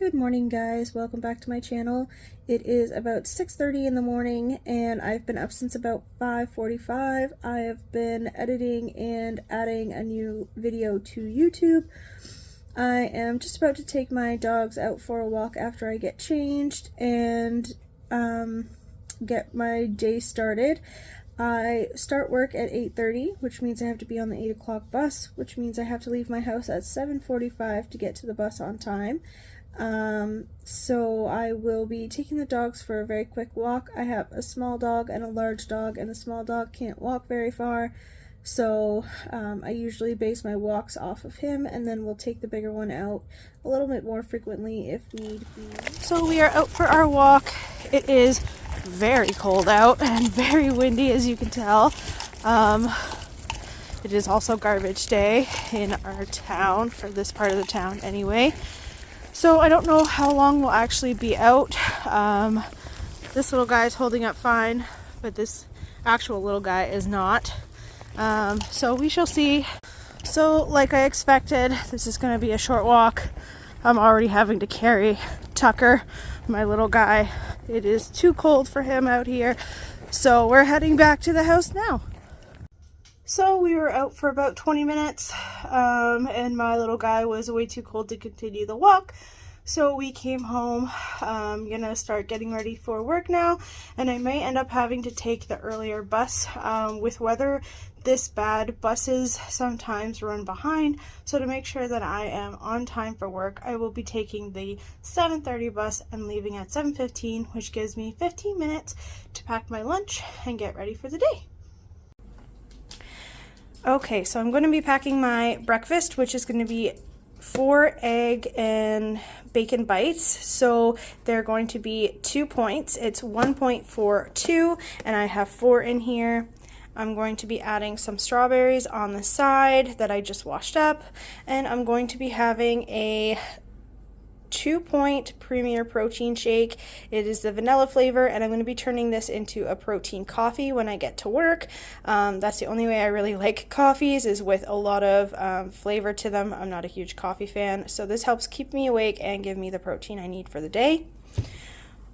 Good morning, guys. Welcome back to my channel. It is about 6:30 in the morning and I've been up since about 5:45. I have been editing and adding a new video to YouTube. I am just about to take my dogs out for a walk after I get changed and get my day started. I start work at 8:30, which means I have to be on the 8 o'clock bus, which means I have to leave my house at 7:45 to get to the bus on time. So I will be taking the dogs for a very quick walk. I have a small dog and a large dog, and the small dog can't walk very far, so I usually base my walks off of him, and then we'll take the bigger one out a little bit more frequently if need be. So we are out for our walk. It is very cold out and very windy, as you can tell. It is also garbage day in our town, for this part of the town anyway. So I don't know how long we'll actually be out. This little guy is holding up fine, but this actual little guy is not. So we shall see. So like I expected, this is going to be a short walk. I'm already having to carry Tucker, my little guy. It is too cold for him out here. So we're heading back to the house now. So we were out for about 20 minutes, and my little guy was way too cold to continue the walk. So we came home. I'm gonna start getting ready for work now, and I may end up having to take the earlier bus. With weather this bad, buses sometimes run behind. So to make sure that I am on time for work, I will be taking the 7:30 bus and leaving at 7:15, which gives me 15 minutes to pack my lunch and get ready for the day. Okay, so I'm going to be packing my breakfast, which is going to be 4 egg and bacon bites. So they're going to be 2 points. It's 1.42, and I have 4 in here. I'm going to be adding some strawberries on the side that I just washed up, and I'm going to be having a 2-point Premier Protein Shake. It is the vanilla flavor, and I'm going to be turning this into a protein coffee when I get to work. That's the only way I really like coffees, is with a lot of flavor to them. I'm not a huge coffee fan, so this helps keep me awake and give me the protein I need for the day.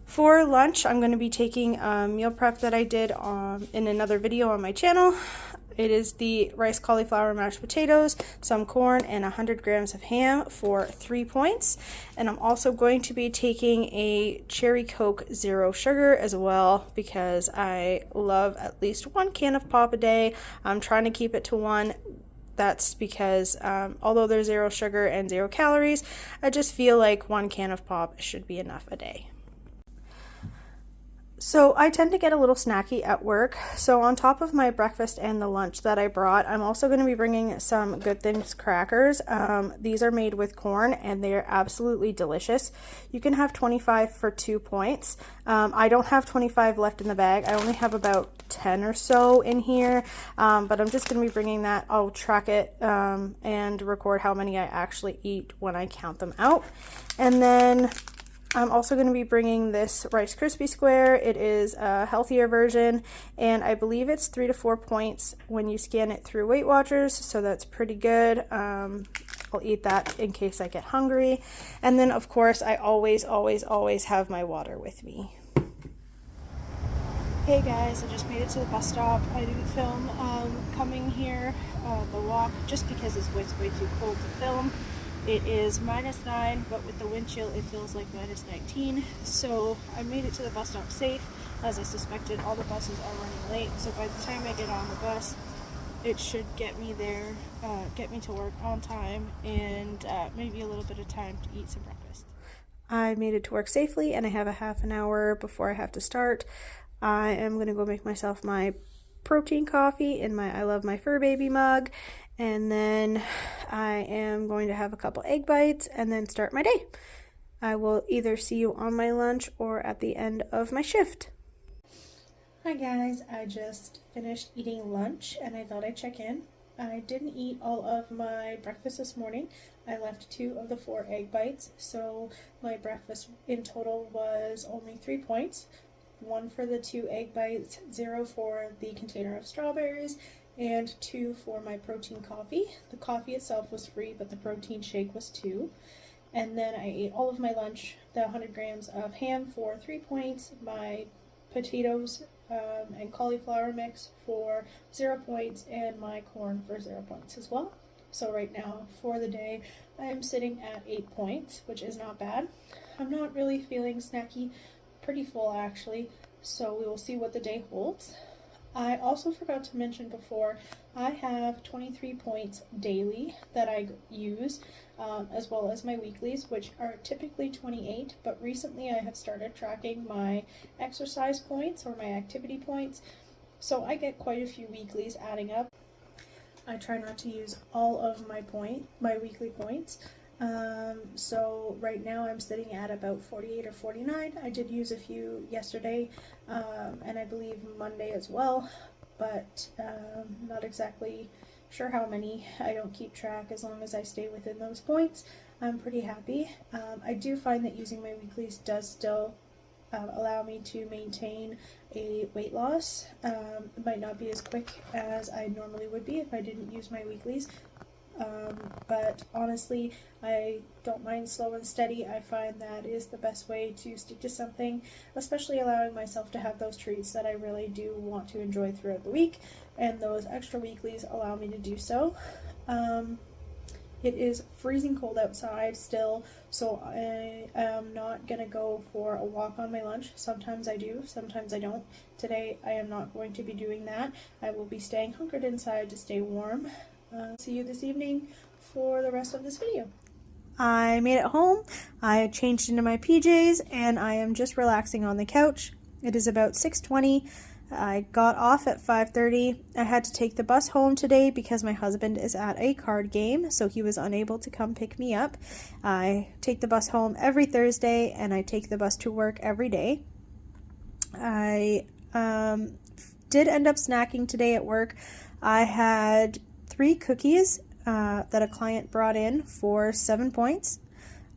For lunch, I'm going to be taking a meal prep that I did in another video on my channel. It is the rice cauliflower mashed potatoes, some corn, and 100 grams of ham for 3 points. And I'm also going to be taking a cherry Coke Zero Sugar as well, because I love at least 1 can of pop a day. I'm trying to keep it to 1. That's because although there's 0 sugar and 0 calories, I just feel like 1 can of pop should be enough a day. So I tend to get a little snacky at work, so on top of my breakfast and the lunch that I brought, I'm also going to be bringing some Good Things crackers. These are made with corn, and they are absolutely delicious. You can have 25 for 2 points. I don't have 25 left in the bag. I only have about 10 or so in here, but I'm just going to be bringing that. I'll track it and record how many I actually eat when I count them out. And then I'm also going to be bringing this Rice Krispie Square. It is a healthier version, and I believe it's 3 to 4 points when you scan it through Weight Watchers, so that's pretty good. I'll eat that in case I get hungry. And then, of course, I always have my water with me. Hey guys, I just made it to the bus stop. I didn't film coming here, the walk, just because it's way too cold to film. It is -9, but with the wind chill it feels like -19. So I made it to the bus stop safe. As I suspected, all the buses are running late, so by the time I get on the bus, it should get me there, get me to work on time, and maybe a little bit of time to eat some breakfast. I made it to work safely, and I have a half an hour before I have to start. I am going to go make myself my protein coffee in my I Love My Fur Baby mug, and then I am going to have a couple egg bites and then start my day. I will either see you on my lunch or at the end of my shift. Hi guys, I just finished eating lunch and I thought I'd check in. I didn't eat all of my breakfast this morning. I left 2 of the 4 egg bites, so my breakfast in total was only 3 points. 1 for the 2 egg bites, 0 for the container of strawberries, and 2 for my protein coffee. The coffee itself was free, but the protein shake was 2. And then I ate all of my lunch, the 100 grams of ham for 3 points, my potatoes and cauliflower mix for 0 points, and my corn for 0 points as well. So right now for the day, I am sitting at 8 points, which is not bad. I'm not really feeling snacky, pretty full actually, so we will see what the day holds. I also forgot to mention before, I have 23 points daily that I use, as well as my weeklies, which are typically 28, but recently I have started tracking my exercise points or my activity points, so I get quite a few weeklies adding up. I try not to use all of my weekly points. So right now I'm sitting at about 48 or 49. I did use a few yesterday, and I believe Monday as well, but not exactly sure how many. I don't keep track. As long as I stay within those points, I'm pretty happy. I do find that using my weeklies does still allow me to maintain a weight loss. It might not be as quick as I normally would be if I didn't use my weeklies. But honestly, I don't mind slow and steady. I find that is the best way to stick to something, especially allowing myself to have those treats that I really do want to enjoy throughout the week, and those extra weeklies allow me to do so. It is freezing cold outside still, so I am not going to go for a walk on my lunch. Sometimes I do, sometimes I don't. Today I am not going to be doing that. I will be staying hunkered inside to stay warm. See you this evening for the rest of this video. I made it home. I changed into my PJs and I am just relaxing on the couch. It is about 6:20. I got off at 5:30. I had to take the bus home today because my husband is at a card game, so he was unable to come pick me up. I take the bus home every Thursday and I take the bus to work every day. I did end up snacking today at work. I had 3 cookies that a client brought in for 7 points.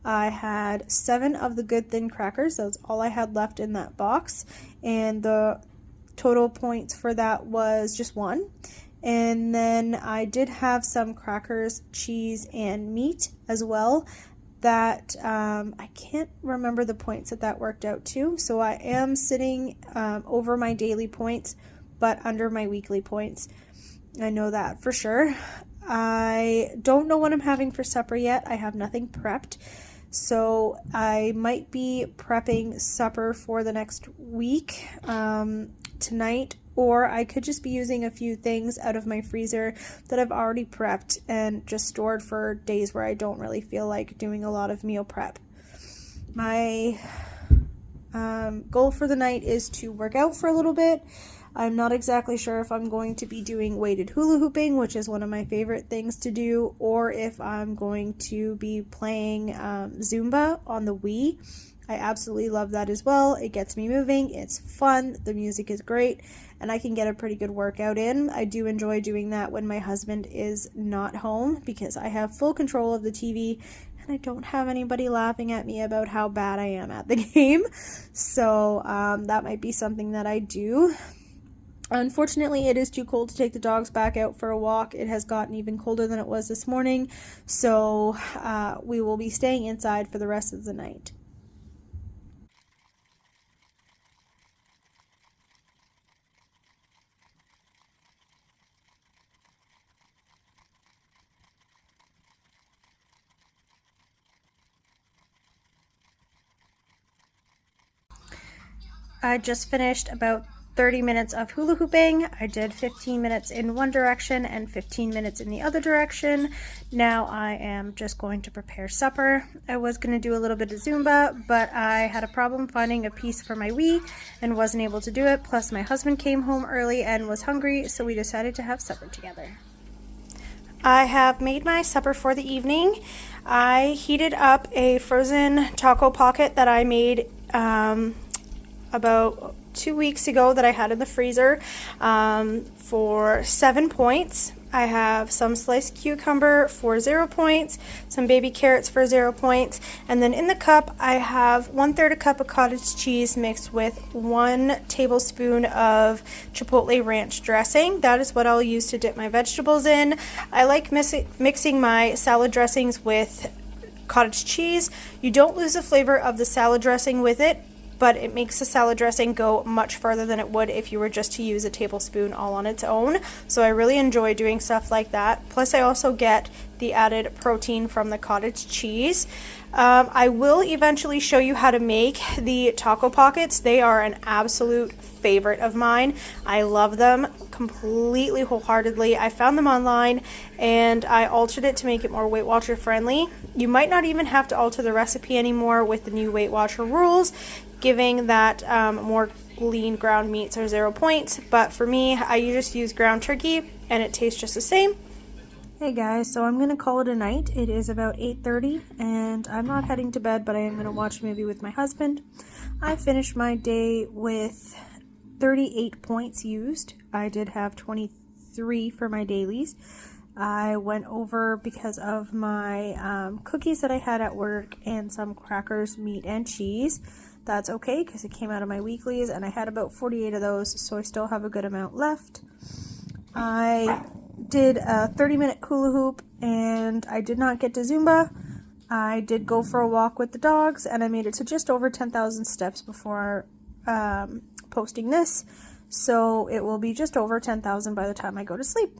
I had 7 of the Good Thin crackers. That's all I had left in that box, and the total points for that was just 1. And then I did have some crackers, cheese, and meat as well. That I can't remember the points that worked out to, so I am sitting over my daily points but under my weekly points. I know that for sure. I don't know what I'm having for supper yet. I have nothing prepped, so I might be prepping supper for the next week tonight, or I could just be using a few things out of my freezer that I've already prepped and just stored for days where I don't really feel like doing a lot of meal prep. My goal for the night is to work out for a little bit. I'm not exactly sure if I'm going to be doing weighted hula hooping, which is one of my favorite things to do, or if I'm going to be playing Zumba on the Wii. I absolutely love that as well. It gets me moving, it's fun, the music is great, and I can get a pretty good workout in. I do enjoy doing that when my husband is not home because I have full control of the TV and I don't have anybody laughing at me about how bad I am at the game. So that might be something that I do. Unfortunately, it is too cold to take the dogs back out for a walk. It has gotten even colder than it was this morning, so we will be staying inside for the rest of the night. I just finished about 30 minutes of hula hooping. I did 15 minutes in one direction and 15 minutes in the other direction. Now I am just going to prepare supper. I was going to do a little bit of Zumba, but I had a problem finding a piece for my Wii and wasn't able to do it. Plus my husband came home early and was hungry, so we decided to have supper together. I have made my supper for the evening. I heated up a frozen taco pocket that I made about 2 weeks ago that I had in the freezer for 7 points. I have some sliced cucumber for 0 points, some baby carrots for 0 points, and then in the cup I have 1/3 a cup of cottage cheese mixed with 1 tablespoon of chipotle ranch dressing. That is what I'll use to dip my vegetables in. I like mixing my salad dressings with cottage cheese. You don't lose the flavor of the salad dressing with it, but it makes the salad dressing go much further than it would if you were just to use a tablespoon all on its own. So I really enjoy doing stuff like that. Plus I also get the added protein from the cottage cheese. I will eventually show you how to make the taco pockets. They are an absolute favorite of mine. I love them completely wholeheartedly. I found them online and I altered it to make it more Weight Watcher friendly. You might not even have to alter the recipe anymore with the new Weight Watcher rules, giving that more lean ground meats are 0 points. But for me, I just use ground turkey and it tastes just the same. Hey guys, so I'm going to call it a night. It is about 8:30 and I'm not heading to bed, but I am going to watch a movie with my husband. I finished my day with 38 points used. I did have 23 for my dailies. I went over because of my cookies that I had at work and some crackers, meat, and cheese. That's okay because it came out of my weeklies and I had about 48 of those, so I still have a good amount left. I did a 30-minute hula hoop and I did not get to Zumba. I did go for a walk with the dogs and I made it to just over 10,000 steps before posting this. So it will be just over 10,000 by the time I go to sleep.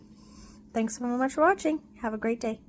Thanks so much for watching. Have a great day.